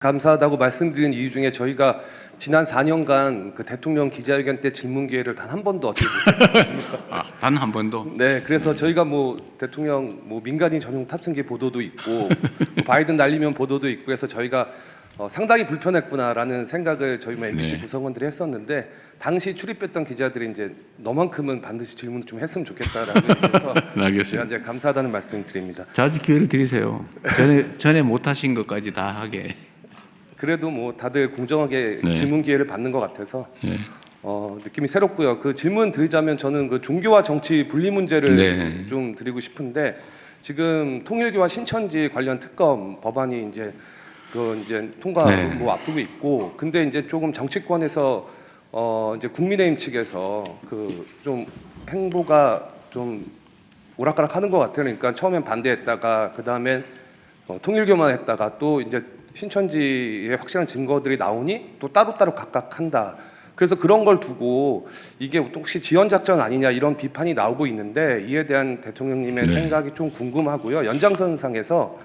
감사하다고 말씀드린 이유 중에 저희가 지난 4년간 그 대통령 기자회견 때 질문 기회를 단 한 번도 얻지 못했습니다. 단 한 번도? 네, 그래서 저희가 뭐 대통령 뭐 민간인 전용 탑승기 보도도 있고 뭐 바이든 날리면 보도도 있고 해서 저희가 상당히 불편했구나라는 생각을 저희 MBC 구성원들이 했었는데 당시 출입했던 기자들이 이제 너만큼은 반드시 질문을 좀 했으면 좋겠다라고 얘기해서 제가 이제 감사하다는 말씀 드립니다. 자주 기회를 드리세요. 전에 못하신 것까지 다 하게. 그래도 뭐 다들 공정하게 질문 기회를 받는 것 같아서 느낌이 새롭고요. 그 질문 드리자면 저는 그 종교와 정치 분리 문제를 좀 드리고 싶은데 지금 통일교와 신천지 관련 특검 법안이 이제 이제 통과 뭐 앞두고 있고 근데 이제 조금 정치권에서 이제 국민의힘 측에서 그 좀 행보가 좀 오락가락하는 것 같아요. 그러니까 처음엔 반대했다가 그 다음엔 통일교만 했다가 또 이제 신천지의 확실한 증거들이 나오니 또 따로따로 각각 한다. 그래서 그런 걸 두고 이게 혹시 지연작전 아니냐 이런 비판이 나오고 있는데 이에 대한 대통령님의 생각이 좀 궁금하고요. 연장선상에서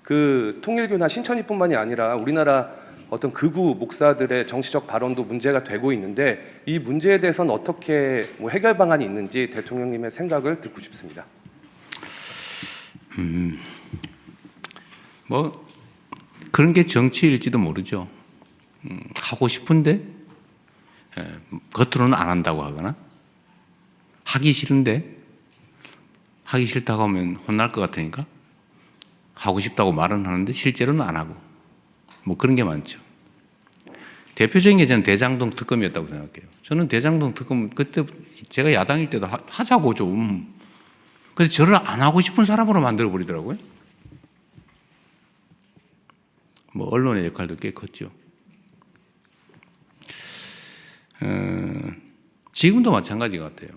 그 통일교나 신천지뿐만이 아니라 우리나라 어떤 극우 목사들의 정치적 발언도 문제가 되고 있는데 이 문제에 대해서는 어떻게 뭐 해결 방안이 있는지 대통령님의 생각을 듣고 싶습니다. 뭐 그런 게 정치일지도 모르죠. 하고 싶은데 겉으로는 안 한다고 하거나 하기 싫은데 하기 싫다고 하면 혼날 것 같으니까 하고 싶다고 말은 하는데 실제로는 안 하고 뭐 그런 게 많죠. 대표적인 게 저는 대장동 특검이었다고 생각해요. 저는 대장동 특검 그때 제가 야당일 때도 하자고 좀. 근데 저를 안 하고 싶은 사람으로 만들어 버리더라고요. 뭐 언론의 역할도 꽤 컸죠. 지금도 마찬가지 같아요.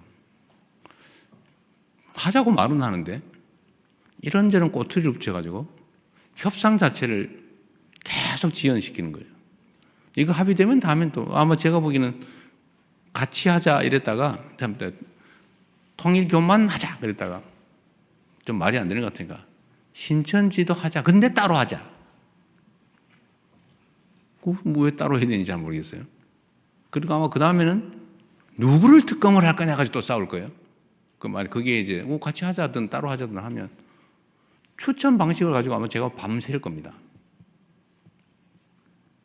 하자고 말은 하는데 이런저런 꼬투리를 붙여가지고 협상 자체를 계속 지연시키는 거예요. 이거 합의되면 다음엔 또 아마 제가 보기에는 같이 하자 이랬다가 통일교만 하자 그랬다가 좀 말이 안 되는 것 같으니까 신천지도 하자. 근데 따로 하자. 왜 따로 해야 되는지 잘 모르겠어요. 그리고 아마 그 다음에는 누구를 특검을 할 거냐 가지고 또 싸울 거예요. 그 말 그게 이제 같이 하자든 따로 하자든 하면 추천 방식을 가지고 아마 제가 밤샐 겁니다.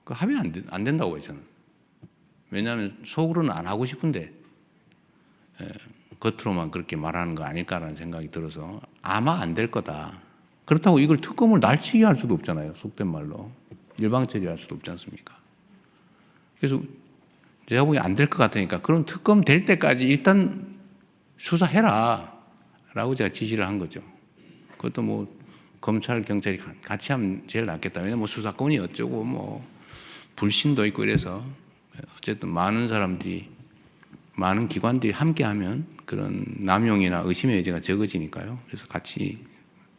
그 하면 안 된다고 해요, 저는. 왜냐하면 속으로는 안 하고 싶은데 겉으로만 그렇게 말하는 거 아닐까라는 생각이 들어서 아마 안 될 거다. 그렇다고 이걸 특검을 날치기 할 수도 없잖아요. 속된 말로. 일방처리할 수도 없지 않습니까? 그래서 제가 보기엔 안 될 것 같으니까 그럼 특검 될 때까지 일단 수사해라 라고 제가 지시를 한 거죠. 그것도 뭐 검찰, 경찰이 같이 하면 제일 낫겠다. 왜냐면 뭐 수사권이 어쩌고 뭐 불신도 있고 이래서 어쨌든 많은 사람들이 많은 기관들이 함께 하면 그런 남용이나 의심의 여지가 적어지니까요. 그래서 같이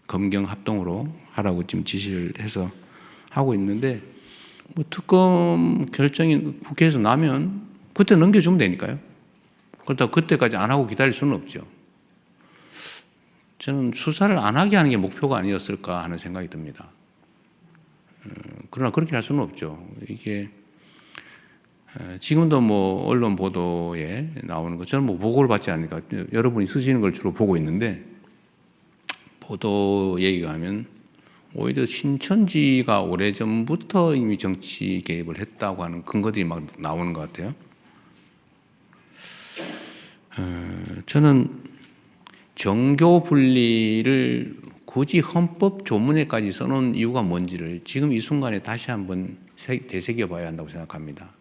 검경 합동으로 하라고 지금 지시를 해서 하고 있는데 뭐 특검 결정이 국회에서 나면 그때 넘겨주면 되니까요. 그렇다고 그때까지 안 하고 기다릴 수는 없죠. 저는 수사를 안 하게 하는 게 목표가 아니었을까 하는 생각이 듭니다. 그러나 그렇게 할 수는 없죠. 이게 지금도 뭐 언론 보도에 나오는 거 저는 뭐 보고를 받지 않으니까 여러분이 쓰시는 걸 주로 보고 있는데 보도 얘기가 하면 오히려 신천지가 오래전부터 이미 정치 개입을 했다고 하는 근거들이 막 나오는 것 같아요. 저는 정교 분리를 굳이 헌법 조문에까지 써놓은 이유가 뭔지를 지금 이 순간에 다시 한번 되새겨봐야 한다고 생각합니다.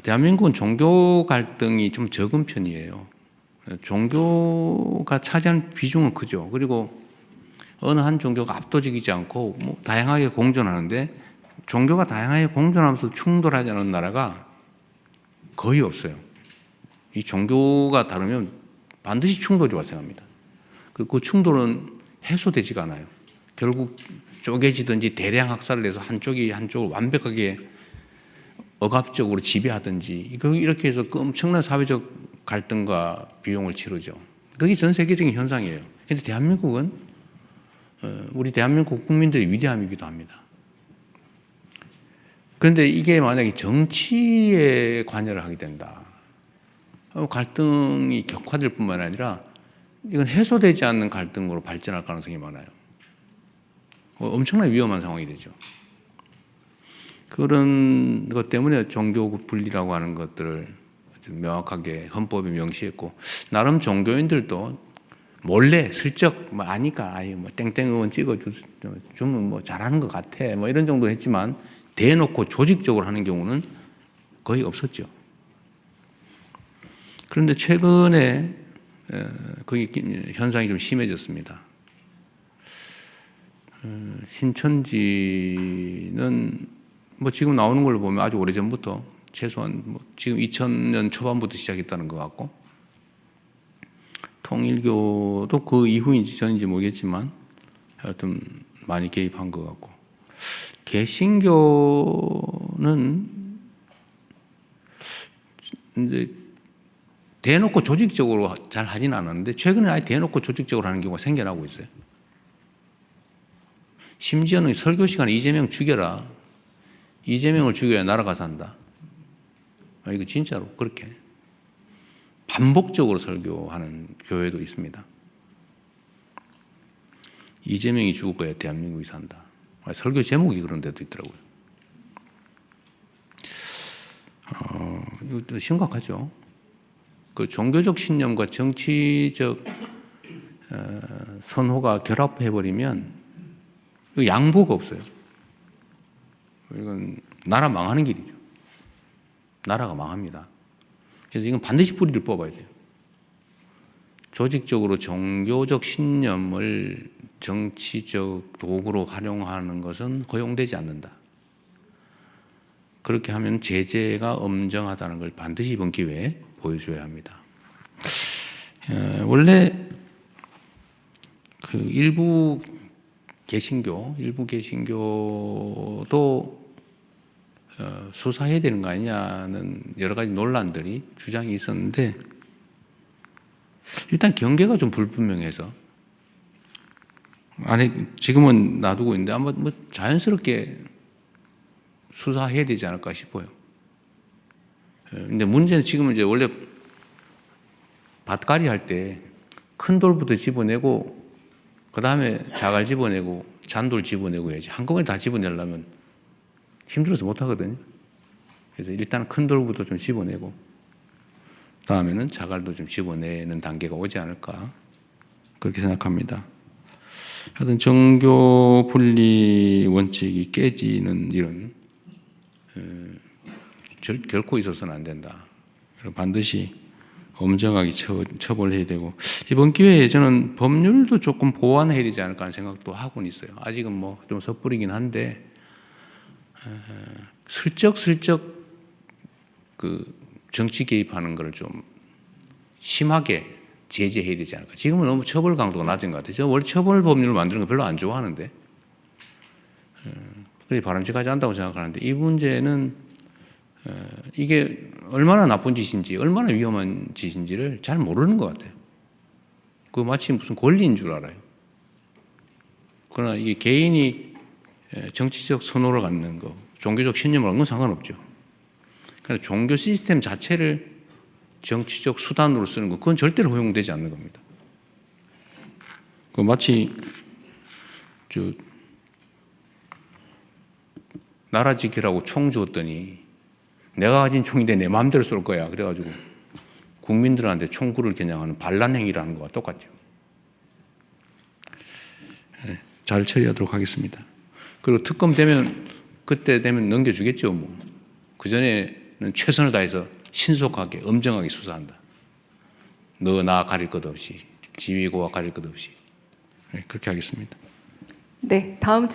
대한민국은 종교 갈등이 좀 적은 편이에요. 종교가 차지하는 비중은 크죠. 그리고 어느 한 종교가 압도적이지 않고 뭐 다양하게 공존하는데 종교가 다양하게 공존하면서 충돌하지 않은 나라가 거의 없어요. 이 종교가 다르면 반드시 충돌이 발생합니다. 그리고 그 충돌은 해소되지가 않아요. 결국 쪼개지든지 대량 학살을 해서 한쪽이 한쪽을 완벽하게 억압적으로 지배하든지 이렇게 해서 엄청난 사회적 갈등과 비용을 치르죠. 그게 전 세계적인 현상이에요. 그런데 대한민국은 우리 대한민국 국민들의 위대함이기도 합니다. 그런데 이게 만약에 정치에 관여를 하게 된다. 갈등이 격화될 뿐만 아니라 이건 해소되지 않는 갈등으로 발전할 가능성이 많아요. 엄청나게 위험한 상황이 되죠. 그런 것 때문에 종교 분리라고 하는 것들을 명확하게 헌법에 명시했고, 나름 종교인들도 몰래 슬쩍 뭐 아니까 아예 뭐 땡땡 의원 찍어주면 뭐 잘하는 것 같아 뭐 이런 정도 했지만 대놓고 조직적으로 하는 경우는 거의 없었죠. 그런데 최근에 거기 현상이 좀 심해졌습니다. 신천지는 뭐 지금 나오는 걸로 보면 아주 오래전부터 최소한 뭐 지금 2000년 초반부터 시작했다는 것 같고, 통일교도 그 이후인지 전인지 모르겠지만 하여튼 많이 개입한 것 같고, 개신교는 이제 대놓고 조직적으로 잘 하진 않았는데 최근에 아예 대놓고 조직적으로 하는 경우가 생겨나고 있어요. 심지어는 설교 시간에 이재명 죽여라. 이재명을 죽여야 나라가 산다. 이거 진짜로 그렇게 반복적으로 설교하는 교회도 있습니다. 이재명이 죽어야 대한민국이 산다. 설교 제목이 그런 데도 있더라고요. 이것도 심각하죠. 그 종교적 신념과 정치적 선호가 결합해버리면 양보가 없어요. 이건 나라 망하는 길이죠. 나라가 망합니다. 그래서 이건 반드시 뿌리를 뽑아야 돼요. 조직적으로 종교적 신념을 정치적 도구로 활용하는 것은 허용되지 않는다. 그렇게 하면 제재가 엄정하다는 걸 반드시 이번 기회에 보여줘야 합니다. 원래 그 일부 개신교도 수사해야 되는 거 아니냐는 여러 가지 논란들이 주장이 있었는데, 일단 경계가 좀 불분명해서 지금은 놔두고 있는데 아마 뭐 자연스럽게 수사해야 되지 않을까 싶어요. 근데 문제는 지금은 이제 원래 밭갈이 할 때 큰 돌부터 집어내고 그 다음에 자갈 집어내고 잔돌 집어내고 해야지. 한꺼번에 다 집어내려면 힘들어서 못하거든요. 그래서 일단 큰 돌부터 좀 집어내고 다음에는 자갈도 좀 집어내는 단계가 오지 않을까 그렇게 생각합니다. 하여튼 종교 분리 원칙이 깨지는 일은 결코 있어서는 안 된다. 반드시 엄정하게 처벌해야 되고, 이번 기회에 저는 법률도 조금 보완해야 되지 않을까 하는 생각도 하고는 있어요. 아직은 뭐 좀 섣부리긴 한데 슬쩍 그 정치 개입하는 걸 좀 심하게 제재해야 되지 않을까. 지금은 너무 처벌 강도가 낮은 것 같아요. 저 원래 처벌 법률을 만드는 거 별로 안 좋아하는데 그게 바람직하지 않다고 생각하는데, 이 문제는 이게 얼마나 나쁜 짓인지 얼마나 위험한 짓인지를 잘 모르는 것 같아요. 그 마치 무슨 권리인 줄 알아요. 그러나 이게 개인이 정치적 선호를 갖는 거, 종교적 신념을 갖는 건 상관없죠. 그러나 종교 시스템 자체를 정치적 수단으로 쓰는 거, 그건 절대로 허용되지 않는 겁니다. 그 마치 나라 지키라고 총 주었더니 내가 가진 총인데 내 마음대로 쏠 거야. 그래가지고 국민들한테 총구를 겨냥하는 반란 행위라는 거와 똑같죠. 잘 처리하도록 하겠습니다. 그리고 특검 되면 그때 되면 넘겨주겠죠. 뭐. 그 전에는 최선을 다해서 신속하게 엄정하게 수사한다. 너 나 가릴 것 없이, 지위고와 가릴 것 없이. 그렇게 하겠습니다. 네, 다음